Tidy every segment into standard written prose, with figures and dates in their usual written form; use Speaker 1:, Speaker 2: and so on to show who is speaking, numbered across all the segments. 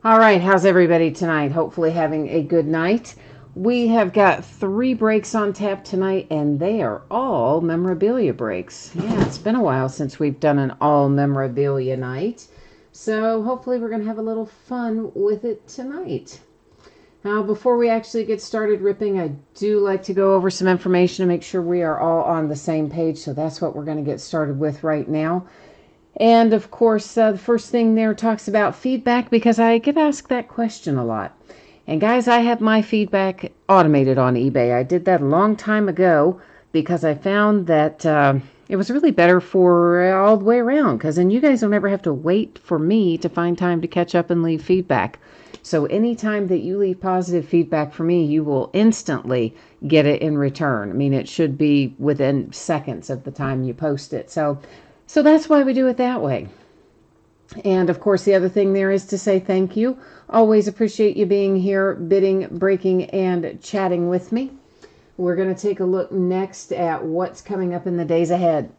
Speaker 1: All right, how's everybody tonight? Hopefully having a good night. We have got 3 breaks on tap tonight, and they are all memorabilia breaks. Yeah, it's been a while since we've done an all memorabilia night. So hopefully we're going to have a little fun with it tonight. Now, before we actually get started ripping, I do like to go over some information to make sure we are all on the same page. So that's what we're going to get started with right now. And of course, the first thing there talks about feedback, because I get asked that question a lot. And guys, I have my feedback automated on eBay. I did that a long time ago because I found that it was really better for all the way around, because then you guys don't ever have to wait for me to find time to catch up and leave feedback. So anytime that you leave positive feedback for me, you will instantly get it in return. I mean, it should be within seconds of the time you post it. So that's why we do it that way. And of course, the other thing there is to say thank you. Always appreciate you being here, bidding, breaking, and chatting with me. We're going to take a look next at what's coming up in the days ahead.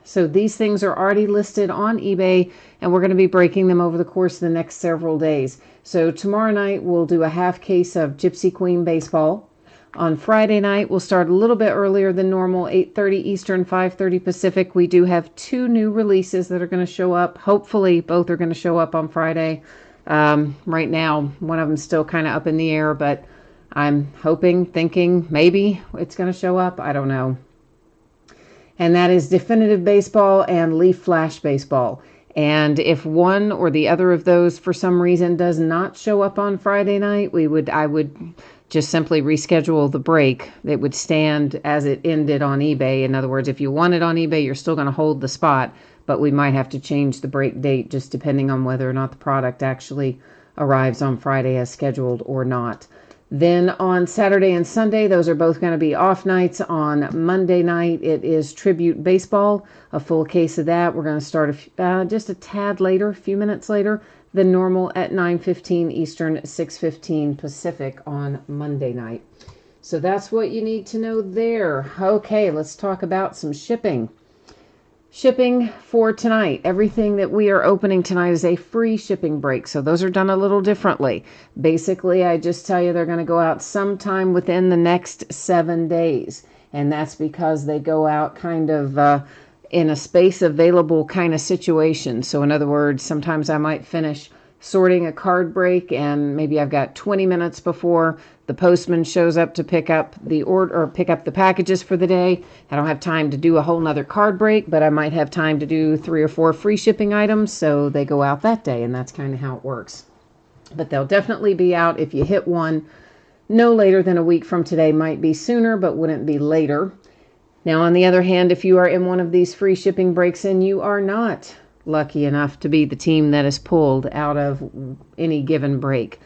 Speaker 1: So these things are already listed on eBay, and we're going to be breaking them over the course of the next several days. So tomorrow night, we'll do a half case of Gypsy Queen baseball. On Friday night, we'll start a little bit earlier than normal, 8:30 Eastern, 5:30 Pacific. We do have 2 new releases that are going to show up. Hopefully, both are going to show up on Friday. Right now, one of them's still kind of up in the air, but I'm hoping, thinking, maybe it's going to show up. I don't know. And that is Definitive Baseball and Leaf Flash Baseball. And if one or the other of those, for some reason, does not show up on Friday night, I would just simply reschedule the break. It would stand as it ended on eBay. In other words, if you want it on eBay, you're still going to hold the spot, but we might have to change the break date just depending on whether or not the product actually arrives on Friday as scheduled or not. Then on Saturday and Sunday, those are both going to be off nights. On Monday night, it is Tribute Baseball, a full case of that. We're going to start just a tad later, a few minutes later than normal at 9:15 Eastern, 6:15 Pacific on Monday night. So that's what you need to know there. Okay, let's talk about some shipping. Shipping for tonight. Everything that we are opening tonight is a free shipping break. So those are done a little differently. Basically, I just tell you they're going to go out sometime within the next 7 days. And that's because they go out kind of in a space available kind of situation. So in other words, sometimes I might finish sorting a card break and maybe I've got 20 minutes before the postman shows up to pick up the order or pick up the packages for the day. I don't have time to do a whole nother card break, but I might have time to do 3 or 4 free shipping items, so they go out that day, and that's kind of how it works. But they'll definitely be out if you hit one no later than a week from today. Might be sooner, but wouldn't be later. Now, on the other hand, if you are in one of these free shipping breaks and you are not lucky enough to be the team that is pulled out of any given break,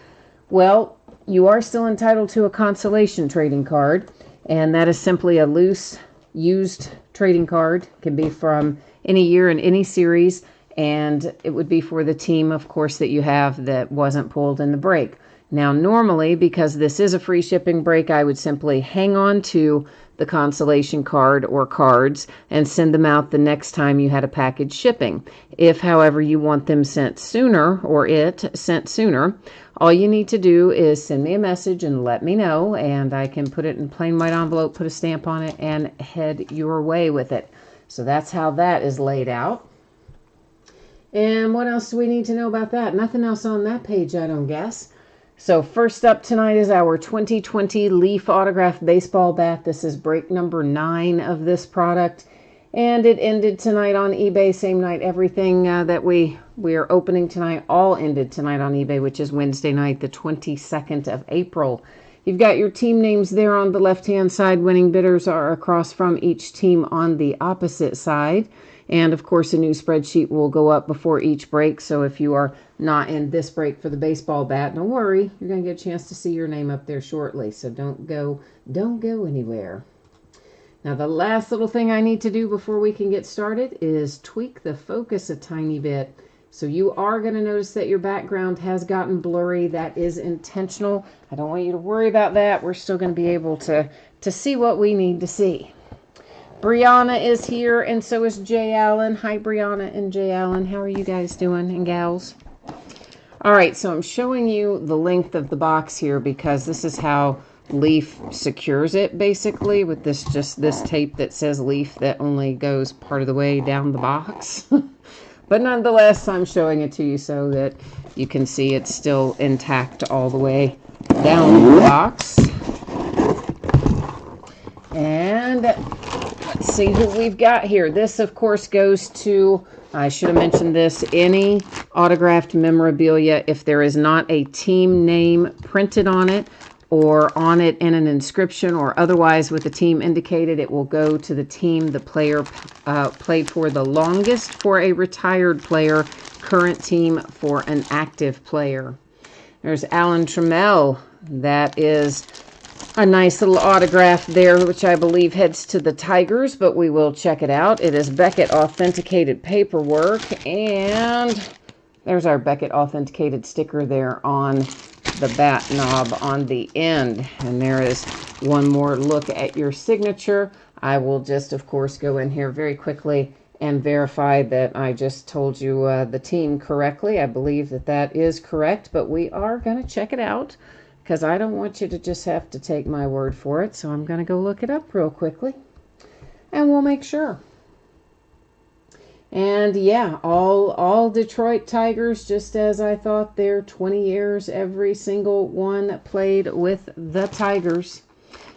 Speaker 1: well, you are still entitled to a consolation trading card, and that is simply a loose, used trading card. It can be from any year in any series, and it would be for the team, of course, that you have that wasn't pulled in the break. Now, normally, because this is a free shipping break, I would simply hang on to the consolation card or cards and send them out the next time you had a package shipping. If, however, you want them sent sooner or it sent sooner, all you need to do is send me a message and let me know, and I can put it in plain white envelope, put a stamp on it, and head your way with it. So that's how that is laid out. And what else do we need to know about that? Nothing else on that page, I don't guess. So first up tonight is our 2020 Leaf Autograph Baseball Bat. This is break number 9 of this product. And it ended tonight on eBay, same night. Everything that we are opening tonight all ended tonight on eBay, which is Wednesday night, the 22nd of April. You've got your team names there on the left-hand side. Winning bidders are across from each team on the opposite side. And, of course, a new spreadsheet will go up before each break. So if you are not in this break for the baseball bat, don't worry. You're going to get a chance to see your name up there shortly. So don't go anywhere. Now, the last little thing I need to do before we can get started is tweak the focus a tiny bit. So you are going to notice that your background has gotten blurry. That is intentional. I don't want you to worry about that. We're still going to be able to see what we need to see. Brianna is here, and so is Jay Allen. Hi, Brianna and Jay Allen. How are you guys doing, and gals? All right, so I'm showing you the length of the box here because this is how Leaf secures it, basically, with this tape that says Leaf that only goes part of the way down the box. But nonetheless, I'm showing it to you so that you can see it's still intact all the way down the box. And let's see who we've got here. This, of course, goes to, I should have mentioned this, any autographed memorabilia, if there is not a team name printed on it or on it in an inscription or otherwise with the team indicated, it will go to the team the player played for the longest for a retired player, current team for an active player. There's Alan Trammell. That is a nice little autograph there, which I believe heads to the Tigers, but we will check it out. It is Beckett authenticated paperwork, and there's our Beckett authenticated sticker there on the bat knob on the end. And there is one more look at your signature. I will just, of course, go in here very quickly and verify that I just told you the team correctly. I believe that that is correct, but we are going to check it out because I don't want you to just have to take my word for it. So I'm going to go look it up real quickly and we'll make sure. And yeah, all Detroit Tigers, just as I thought, they're 20 years, every single one played with the Tigers.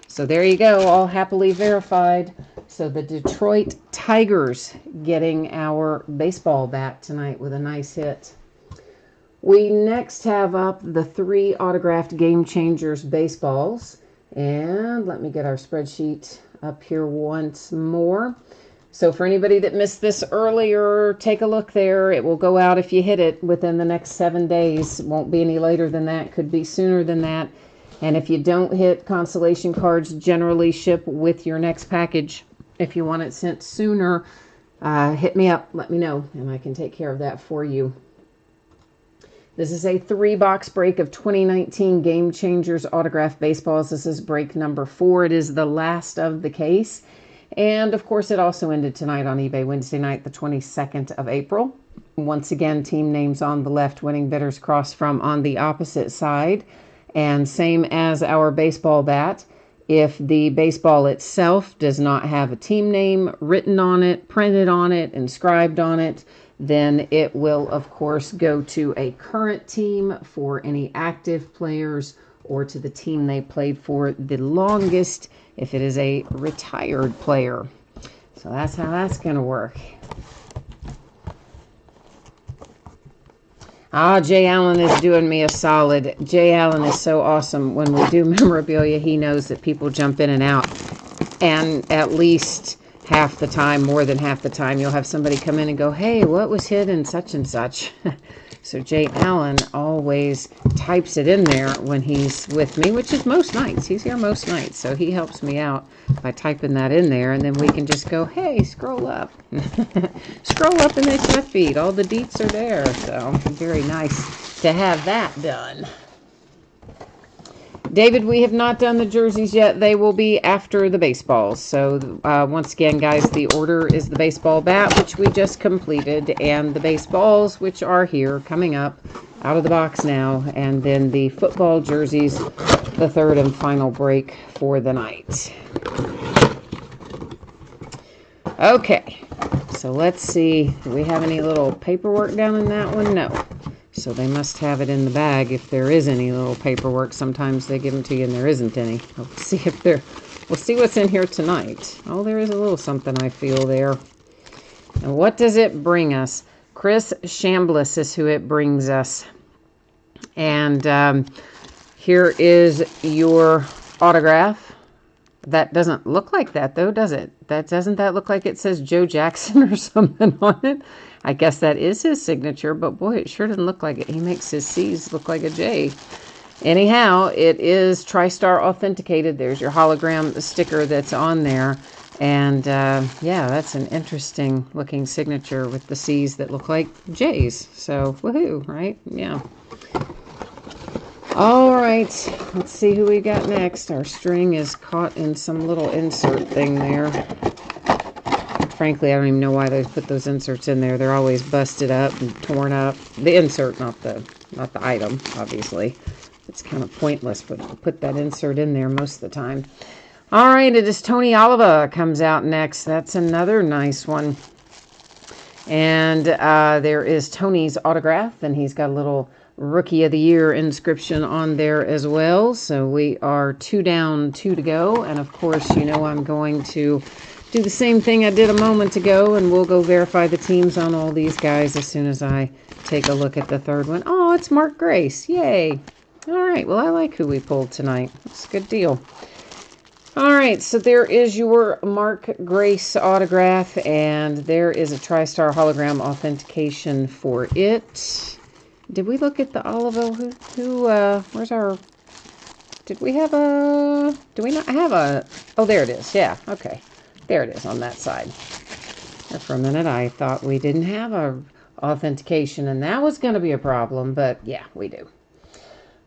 Speaker 1: So there you go, all happily verified. So the Detroit Tigers getting our baseball bat tonight with a nice hit. We next have up the 3 autographed Game Changers baseballs. And let me get our spreadsheet up here once more. So for anybody that missed this earlier, take a look there. It will go out if you hit it within the next 7 days. It won't be any later than that. Could be sooner than that. And if you don't hit, consolation cards generally ship with your next package. If you want it sent sooner, hit me up. Let me know, and I can take care of that for you. This is a 3-box break of 2019 Game Changers autographed baseballs. This is break number 4. It is the last of the case. And, of course, it also ended tonight on eBay, Wednesday night, the 22nd of April. Once again, team names on the left, winning bidders cross from on the opposite side. And same as our baseball bat, if the baseball itself does not have a team name written on it, printed on it, inscribed on it, then it will, of course, go to a current team for any active players or to the team they played for the longest if it is a retired player. So that's how that's going to work. Jay Allen is doing me a solid. Jay Allen is so awesome. When we do memorabilia, he knows that people jump in and out. And at least half the time, more than half the time, you'll have somebody come in and go, hey, what was hit in such and such? So Jay Allen always types it in there when he's with me, which is most nights. He's here most nights, so he helps me out by typing that in there, and then we can just go, hey, scroll up. Scroll up in the chat feed. All the deets are there, so very nice to have that done. David, we have not done the jerseys yet. They will be after the baseballs. So once again, guys, the order is the baseball bat, which we just completed, and the baseballs, which are here, coming up out of the box now, and then the football jerseys, the 3rd and final break for the night. Okay, so let's see. Do we have any little paperwork down in that one? No. So they must have it in the bag if there is any little paperwork. Sometimes they give them to you and there isn't any. We'll see if there. We'll see what's in here tonight. Oh, there is a little something I feel there. And what does it bring us? Chris Chambliss is who it brings us. And here is your autograph. That doesn't look like that, though, does it? Doesn't that look like it says Joe Jackson or something on it? I guess that is his signature, but boy, it sure doesn't look like it. He makes his C's look like a J. Anyhow, it is TriStar authenticated. There's your hologram sticker that's on there. And yeah, that's an interesting looking signature with the C's that look like J's. So, woohoo, right? Yeah. All right, let's see who we got next. Our string is caught in some little insert thing there. Frankly, I don't even know why they put those inserts in there. They're always busted up and torn up. The insert, not the not the item, obviously. It's kind of pointless to put that insert in there most of the time. All right, it is Tony Oliva comes out next. That's another nice one. And there is Tony's autograph, and he's got a little Rookie of the Year inscription on there as well. So we are 2 down, 2 to go. And of course, you know I'm going to do the same thing I did a moment ago, and we'll go verify the teams on all these guys as soon as I take a look at the third one. Oh, it's Mark Grace. Yay. All right, well, I like who we pulled tonight. It's a good deal. All right, so there is your Mark Grace autograph, and there is a TriStar hologram authentication for it. Did we look at the Olivo? Where's our... Did we have a... Do we not have a... Oh, there it is. Yeah, okay. There it is on that side. And for a minute, I thought we didn't have a authentication, and that was going to be a problem, but yeah, we do.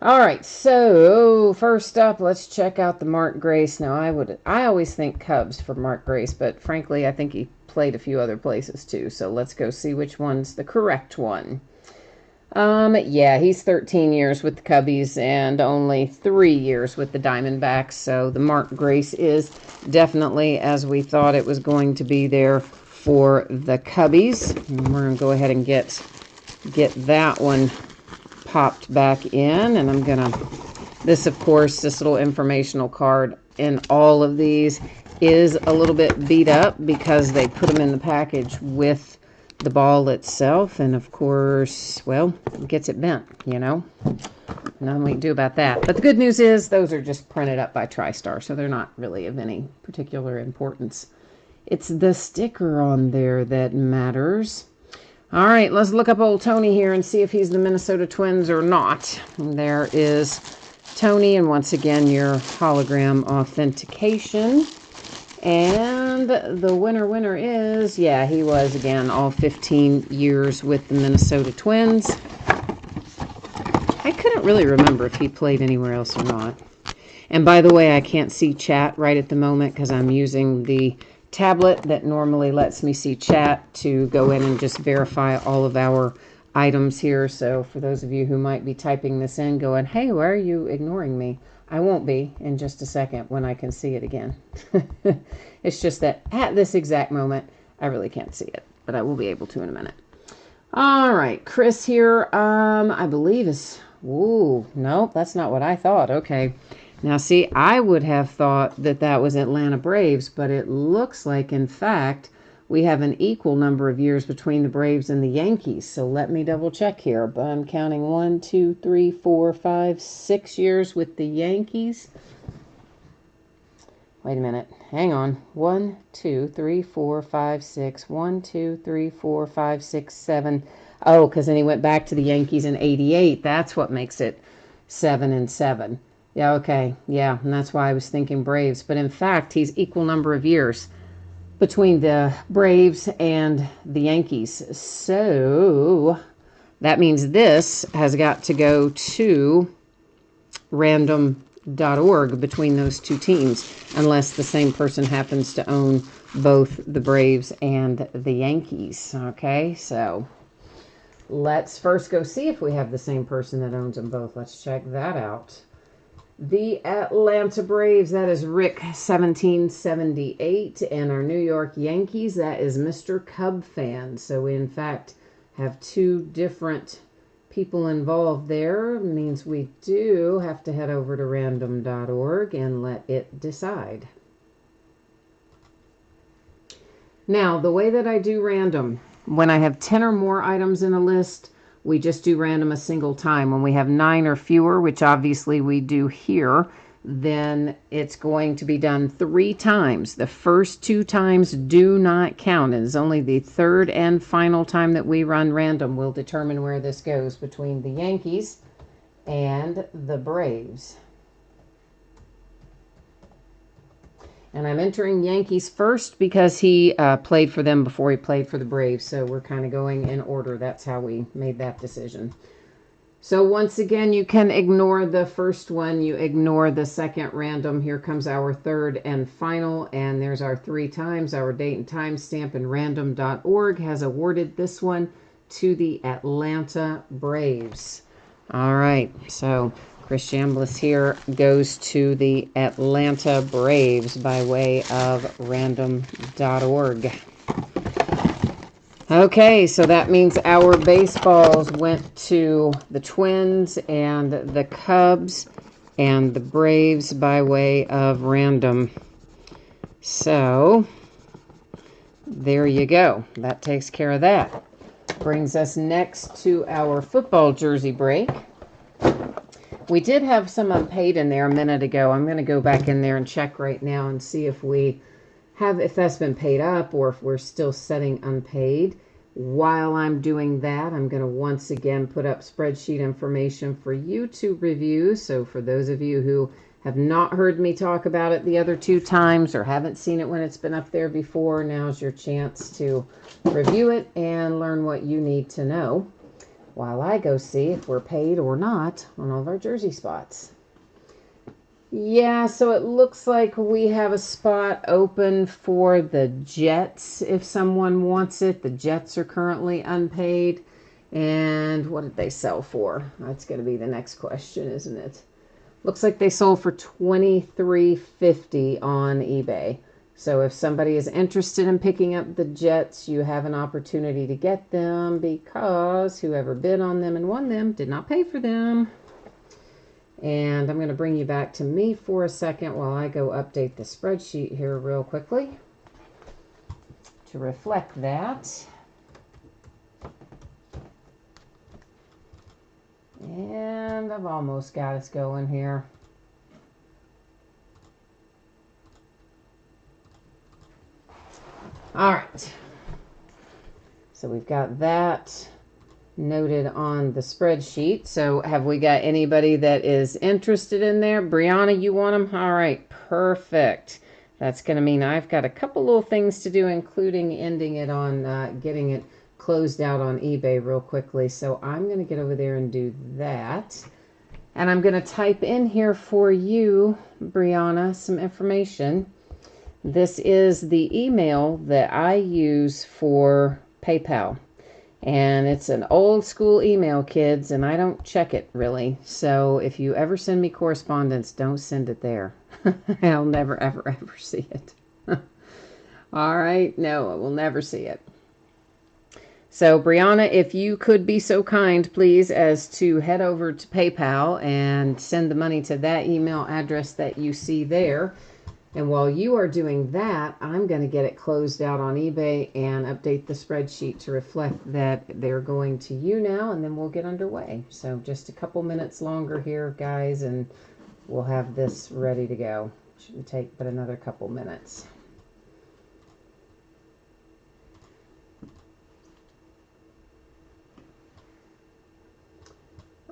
Speaker 1: All right, so first up, let's check out the Mark Grace. Now, I always think Cubs for Mark Grace, but frankly, I think he played a few other places too, so let's go see which one's the correct one. Yeah, he's 13 years with the Cubbies and only 3 years with the Diamondbacks. So the Mark Grace is definitely as we thought it was going to be there for the Cubbies. And we're going to go ahead and get that one popped back in. And I'm going to, this little informational card in all of these is a little bit beat up because they put them in the package with the ball itself, and of course, well, it gets it bent, you know. Nothing we can do about that. But the good news is those are just printed up by TriStar, so they're not really of any particular importance. It's the sticker on there that matters. All right, let's look up old Tony here and see if he's the Minnesota Twins or not. And there is Tony, and once again, your hologram authentication. And the winner is, yeah, he was, again, all 15 years with the Minnesota Twins. I couldn't really remember if he played anywhere else or not. And by the way, I can't see chat right at the moment because I'm using the tablet that normally lets me see chat to go in and just verify all of our items here. So for those of you who might be typing this in going, hey, why are you ignoring me? I won't be in just a second when I can see it again. It's just that at this exact moment, I really can't see it, but I will be able to in a minute. All right, Chris here, I believe is, ooh, nope, that's not what I thought. Okay. Now, see, I would have thought that that was Atlanta Braves, but it looks like, in fact, we have an equal number of years between the Braves and the Yankees. So let me double check here. But I'm counting 1, 2, 3, 4, 5, 6 years with the Yankees. Wait a minute. Hang on. 1, 2, 3, 4, 5, 6. 1, 2, 3, 4, 5, 6, 7. Oh, because then he went back to the Yankees in 88. That's what makes it 7 and 7. Yeah, okay. Yeah, and that's why I was thinking Braves. But in fact, he's equal number of years between the Braves and the Yankees. So that means this has got to go to random.org between those two teams, unless the same person happens to own both the Braves and the Yankees. Okay, so let's first go see if we have the same person that owns them both. Let's check that out. The Atlanta Braves, that is Rick 1778, and our New York Yankees, that is Mr. Cub Fan. So we, in fact, have two different people involved there. It means we do have to head over to random.org and let it decide. Now, the way that I do random, when I have 10 or more items in a list, we just do random a single time. When we have 9 or fewer, which obviously we do here, then it's going to be done 3 times. The first 2 times do not count. It is only the third and final time that we run random will determine where this goes between the Yankees and the Braves. And I'm entering Yankees first because he played for them before he played for the Braves. So we're kind of going in order. That's how we made that decision. So once again, you can ignore the first one. You ignore the second random. Here comes our third and final. And there's our 3 times. Our date and time stamp, and random.org has awarded this one to the Atlanta Braves. All right, so Chris Chambliss here goes to the Atlanta Braves by way of random.org. Okay, so that means our baseballs went to the Twins and the Cubs and the Braves by way of random. So, there you go. That takes care of that. Brings us next to our football jersey break. We did have some unpaid in there a minute ago. I'm going to go back in there and check right now and see if that's been paid up or if we're still setting unpaid. While I'm doing that, I'm going to once again put up spreadsheet information for you to review. So for those of you who have not heard me talk about it the other 2 times or haven't seen it when it's been up there before, now's your chance to review it and learn what you need to know while I go see if we're paid or not on all of our jersey spots. Yeah, so it looks like we have a spot open for the Jets if someone wants it. The Jets are currently unpaid. And what did they sell for? That's going to be the next question, isn't it? Looks like they sold for $23.50 on eBay. So if somebody is interested in picking up the Jets, you have an opportunity to get them because whoever bid on them and won them did not pay for them. And I'm going to bring you back to me for a second while I go update the spreadsheet here real quickly to reflect that. And I've almost got us going here. All right. So we've got that noted on the spreadsheet. So have we got anybody that is interested in there? Brianna, you want them? All right, perfect. That's going to mean I've got a couple little things to do, including ending it on getting it closed out on eBay real quickly. So I'm going to get over there and do that. And I'm going to type in here for you, Brianna, some information. This is the email that I use for PayPal. And it's an old school email, kids, and I don't check it really. So if you ever send me correspondence, don't send it there. I'll never, ever, ever see it. All right. No, I will never see it. So Brianna, if you could be so kind, please, as to head over to PayPal and send the money to that email address that you see there. And while you are doing that, I'm going to get it closed out on eBay and update the spreadsheet to reflect that they're going to you now, and then we'll get underway. So just a couple minutes longer here, guys, and we'll have this ready to go. Shouldn't take but another couple minutes.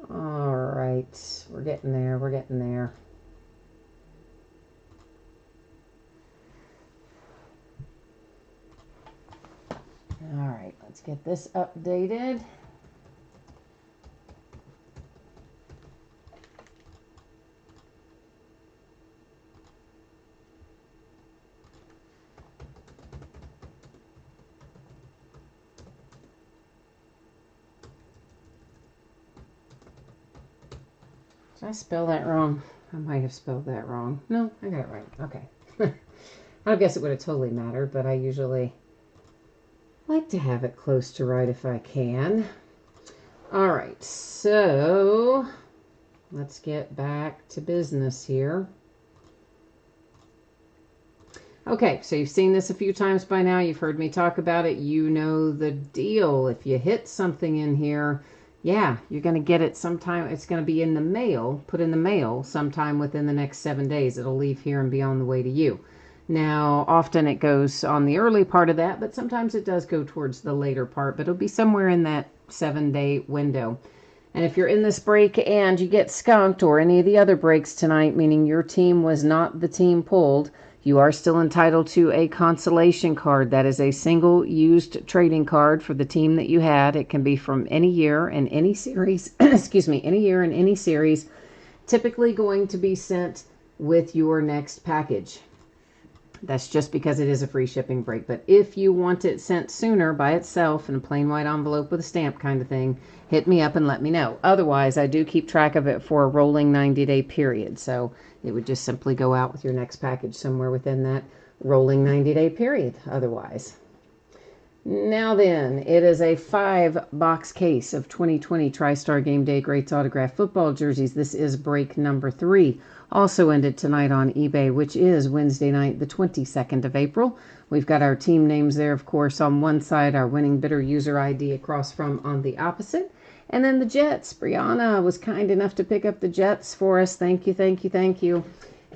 Speaker 1: All right, we're getting there, we're getting there. All right, let's get this updated. Did I spell that wrong? I might have spelled that wrong. No, I got it right. Okay. I guess it would have totally mattered, but I usually like to have it close to right if I can. All right, so let's get back to business here. Okay, so you've seen this a few times by now. You've heard me talk about it. You know the deal. If you hit something in here, yeah, you're going to get it sometime. It's going to be in the mail, put in the mail sometime within the next 7 days. It'll leave here and be on the way to you. Now, often it goes on the early part of that, but sometimes it does go towards the later part, but it'll be somewhere in that 7-day window. And if you're in this break and you get skunked or any of the other breaks tonight, meaning your team was not the team pulled, you are still entitled to a consolation card. That is a single used trading card for the team that you had. It can be from any year and any series, excuse me, any year and any series, typically going to be sent with your next package. That's just because it is a free shipping break. But if you want it sent sooner by itself in a plain white envelope with a stamp kind of thing, hit me up and let me know. Otherwise, I do keep track of it for a rolling 90-day period. So it would just simply go out with your next package somewhere within that rolling 90-day period otherwise. Now then, it is a 5-box case of 2020 TriStar Game Day Greats Autograph Football Jerseys. This is break number 3. Also ended tonight on eBay, which is Wednesday night, the 22nd of April. We've got our team names there, of course, on one side, our winning bidder user ID across from on the opposite. And then the Jets. Brianna was kind enough to pick up the Jets for us. Thank you, thank you, thank you.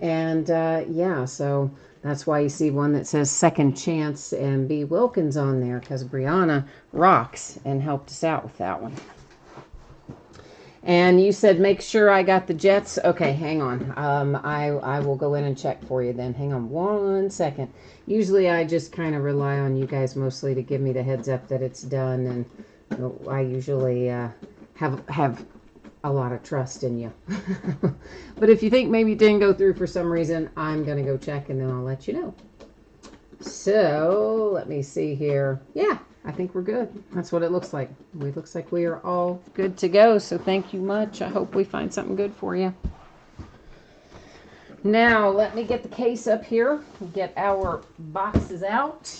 Speaker 1: And yeah, so that's why you see one that says Second Chance and B. Wilkins on there, because Brianna rocks and helped us out with that one. And you said make sure I got the Jets. Okay, hang on. I will go in and check for you then. Hang on 1 second. Usually I just kind of rely on you guys mostly to give me the heads up that it's done, and I usually have a lot of trust in you. But if you think maybe it didn't go through for some reason, I'm going to go check and then I'll let you know. So let me see here. Yeah, I think we're good. That's what it looks like. It looks like we are all good to go. So thank you much. I hope we find something good for you. Now let me get the case up here, get our boxes out,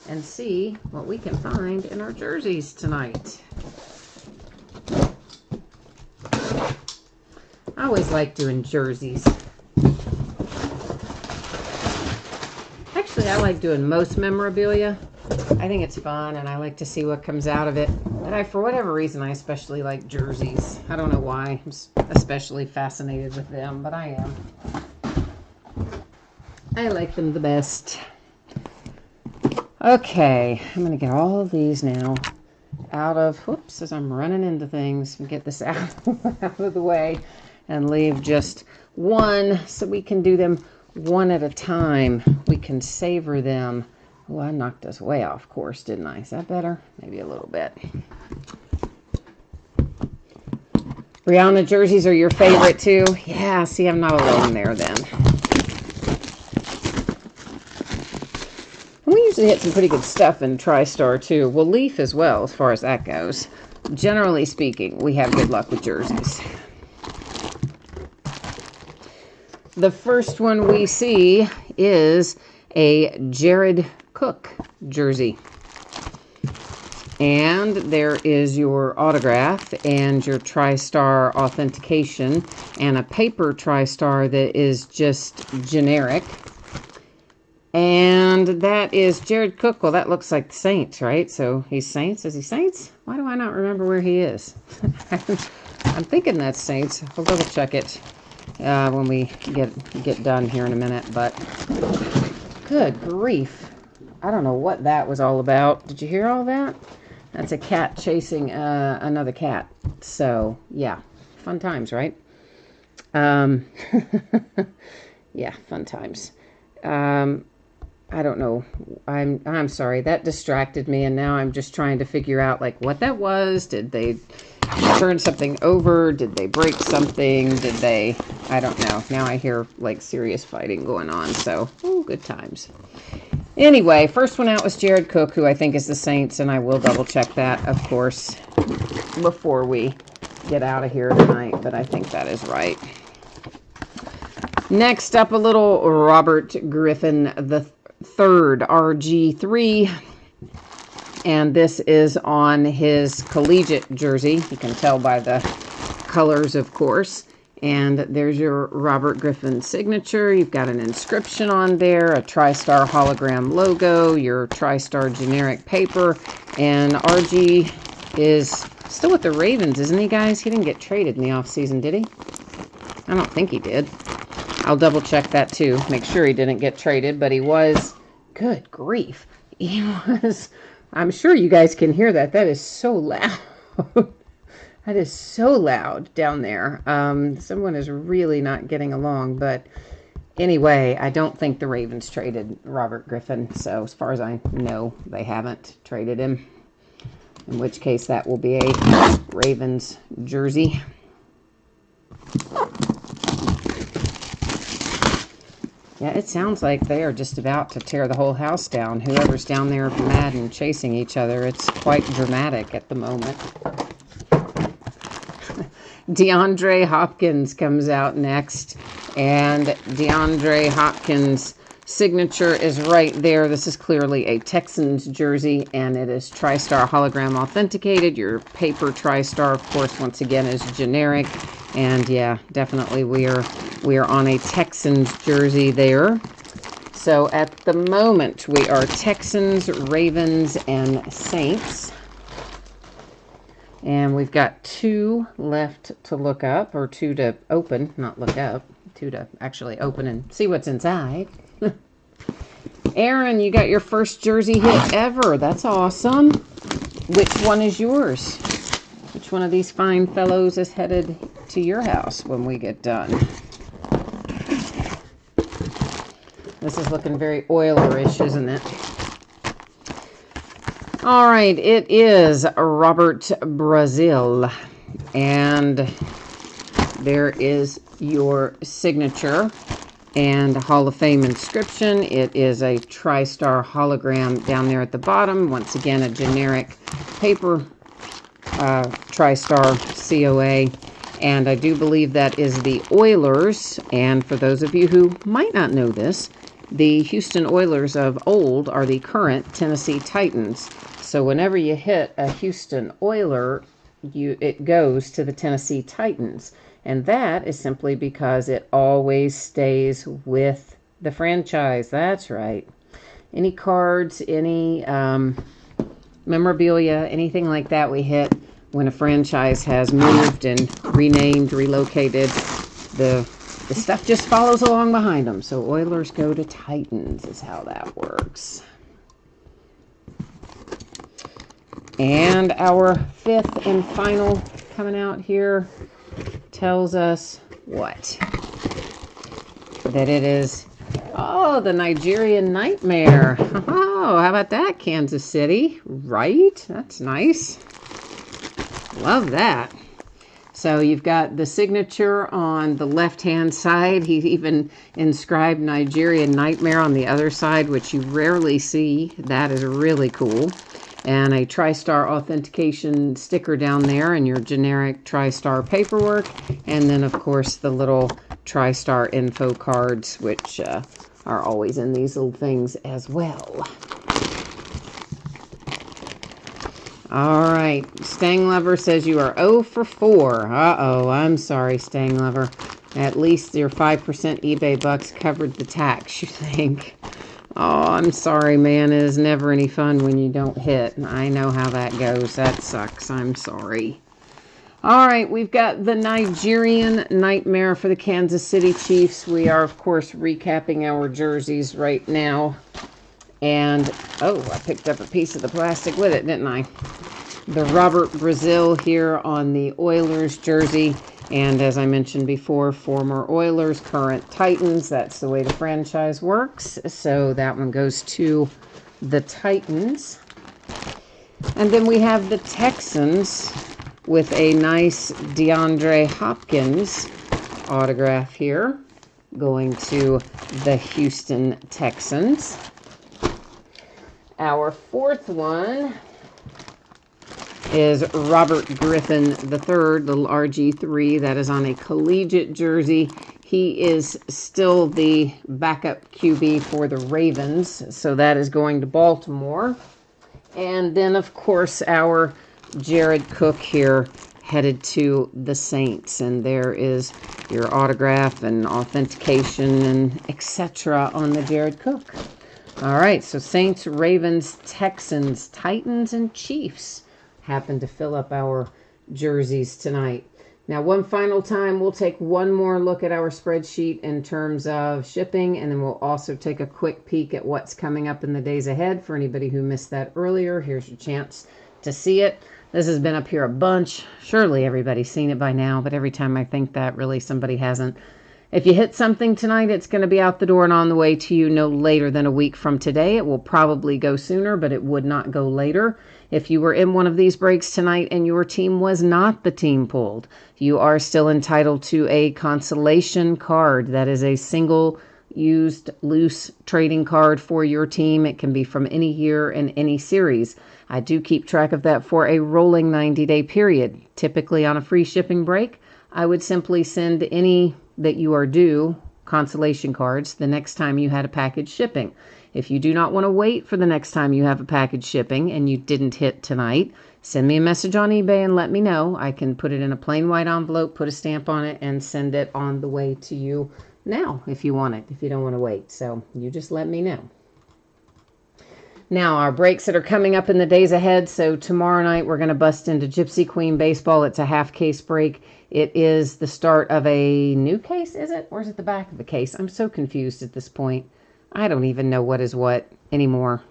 Speaker 1: and see what we can find in our jerseys tonight. I always like doing jerseys. Actually, I like doing most memorabilia. I think it's fun, and I like to see what comes out of it. But for whatever reason, I especially like jerseys. I don't know why. I'm especially fascinated with them, but I am. I like them the best. Okay, I'm going to get all of these now out of, whoops, as I'm running into things, get this out of the way and leave just one so we can do them one at a time. We can savor them. Oh, I knocked us way off course, didn't I? Is that better? Maybe a little bit. Brianna, jerseys are your favorite too? Yeah, see, I'm not alone there then. And we usually hit some pretty good stuff in TriStar too. Well, Leaf as well, as far as that goes. Generally speaking, we have good luck with jerseys. The first one we see is a Jared Cook jersey. And there is your autograph and your TriStar authentication and a paper TriStar that is just generic. And that is Jared Cook. Well, that looks like the Saints, right? So he's Saints. Is he Saints? Why do I not remember where he is? I'm thinking that's Saints. I'll double check it when we get done here in a minute. But good grief. I don't know what that was all about. Did you hear all that? That's a cat chasing another cat. So, yeah. Fun times, right? Yeah, fun times. I don't know. I'm sorry. That distracted me, and now I'm just trying to figure out, like, what that was. Did they turn something over? Did they break something? Did they... I don't know. Now I hear, like, serious fighting going on. So, ooh, good times. Anyway, first one out was Jared Cook, who I think is the Saints, and I will double-check that, of course, before we get out of here tonight, but I think that is right. Next up, a little Robert Griffin the third, RG3, and this is on his collegiate jersey. You can tell by the colors, of course. And there's your Robert Griffin signature. You've got an inscription on there, a TriStar hologram logo, your TriStar generic paper, and RG is still with the Ravens, isn't he, guys? He didn't get traded in the offseason, did he? I don't think he did. I'll double check that too. Make sure he didn't get traded, but he was. Good grief. He was. I'm sure you guys can hear that. That is so loud. That is so loud down there. Someone is really not getting along. But anyway, I don't think the Ravens traded Robert Griffin. So as far as I know, they haven't traded him. In which case, that will be a Ravens jersey. Yeah, it sounds like they are just about to tear the whole house down. Whoever's down there mad and chasing each other. It's quite dramatic at the moment. Deandre Hopkins comes out next. And Deandre Hopkins' signature is right there. This is clearly a Texans jersey, and it is TriStar hologram authenticated. Your paper TriStar, of course, once again, is generic. And yeah, definitely we are on a Texans jersey there. So at the moment, we are Texans, Ravens, and Saints. And we've got 2 left to look up, or 2 to open, not look up. 2 to actually open and see what's inside. Aaron, you got your first jersey hit ever. That's awesome. Which one is yours? Which one of these fine fellows is headed to your house when we get done? This is looking very Oilerish, isn't it? All right, it is Robert Brazil. And there is your signature and Hall of Fame inscription. It is a TriStar hologram down there at the bottom. Once again, a generic paper TriStar COA. And I do believe that is the Oilers. And for those of you who might not know this, the Houston Oilers of old are the current Tennessee Titans. So whenever you hit a Houston Oiler, it goes to the Tennessee Titans. And that is simply because it always stays with the franchise. That's right. Any cards, any memorabilia, anything like that we hit when a franchise has moved and renamed, relocated, the stuff just follows along behind them. So Oilers go to Titans is how that works. And our 5th and final coming out here tells us what? That it is, the Nigerian Nightmare. Oh, how about that, Kansas City? Right? That's nice. Love that. So you've got the signature on the left-hand side. He even inscribed Nigerian Nightmare on the other side, which you rarely see. That is really cool. And a TriStar authentication sticker down there and your generic TriStar paperwork. And then, of course, the little TriStar info cards, which are always in these little things as well. All right. Stang Lover says you are 0 for 4. Uh-oh. I'm sorry, Stang Lover. At least your 5% eBay bucks covered the tax, you think. Oh, I'm sorry, man. It is never any fun when you don't hit. I know how that goes. That sucks. I'm sorry. All right, we've got the Nigerian Nightmare for the Kansas City Chiefs. We are, of course, recapping our jerseys right now. And, oh, I picked up a piece of the plastic with it, didn't I? The Robert Brazil here on the Oilers jersey. And as I mentioned before, former Oilers, current Titans. That's the way the franchise works. So that one goes to the Titans. And then we have the Texans with a nice Deandre Hopkins autograph here going to the Houston Texans. Our 4th one is Robert Griffin III, little RG3. That is on a collegiate jersey. He is still the backup QB for the Ravens, so that is going to Baltimore. And then, of course, our Jared Cook here headed to the Saints. And there is your autograph and authentication and etc. on the Jared Cook. All right, so Saints, Ravens, Texans, Titans, and Chiefs happen to fill up our jerseys tonight. Now, one final time, we'll take one more look at our spreadsheet in terms of shipping, and then we'll also take a quick peek at what's coming up in the days ahead. For anybody who missed that earlier, here's your chance to see it. This has been up here a bunch. Surely everybody's seen it by now, but every time I think that, really somebody hasn't. If you hit something tonight, it's going to be out the door and on the way to you no later than a week from today. It will probably go sooner, but it would not go later. If you were in one of these breaks tonight and your team was not the team pulled, you are still entitled to a consolation card. That is a single used loose trading card for your team. It can be from any year and any series. I do keep track of that for a rolling 90-day period. Typically on a free shipping break, I would simply send any that you are due consolation cards the next time you had a package shipping. If you do not want to wait for the next time you have a package shipping and you didn't hit tonight, send me a message on eBay and let me know. I can put it in a plain white envelope, put a stamp on it, and send it on the way to you now if you want it, if you don't want to wait. So you just let me know. Now, our breaks that are coming up in the days ahead. So tomorrow night, we're going to bust into Gypsy Queen Baseball. It's a half case break. It is the start of a new case, is it? Or is it the back of the case? I'm so confused at this point. I don't even know what is what anymore.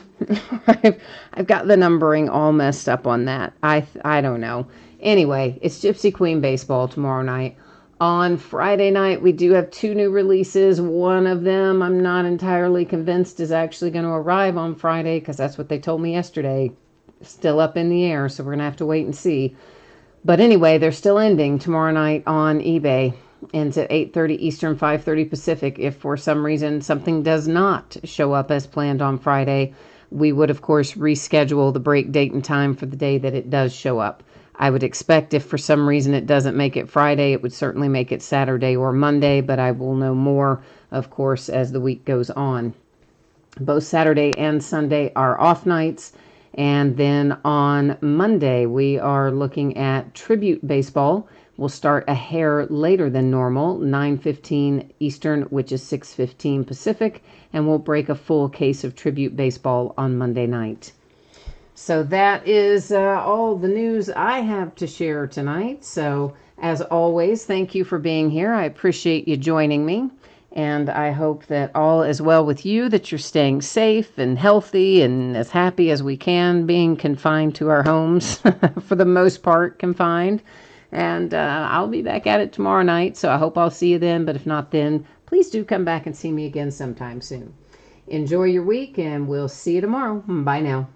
Speaker 1: I've got the numbering all messed up on that. I don't know. Anyway, it's Gypsy Queen Baseball tomorrow night. On Friday night, we do have 2 new releases. One of them I'm not entirely convinced is actually going to arrive on Friday because that's what they told me yesterday. Still up in the air, so we're going to have to wait and see. But anyway, they're still ending tomorrow night on eBay. Ends at 8:30 Eastern, 5:30 Pacific. If for some reason something does not show up as planned on Friday, we would, of course, reschedule the break date and time for the day that it does show up. I would expect if for some reason it doesn't make it Friday, it would certainly make it Saturday or Monday, but I will know more, of course, as the week goes on. Both Saturday and Sunday are off nights. And then on Monday, we are looking at Tribute Baseball. We'll start a hair later than normal, 9:15 Eastern, which is 6:15 Pacific, and we'll break a full case of Tribute Baseball on Monday night. So that is all the news I have to share tonight. So as always, thank you for being here. I appreciate you joining me. And I hope that all is well with you, that you're staying safe and healthy and as happy as we can, being confined to our homes, for the most part confined. And I'll be back at it tomorrow night, so I hope I'll see you then. But if not then, please do come back and see me again sometime soon. Enjoy your week, and we'll see you tomorrow. Bye now.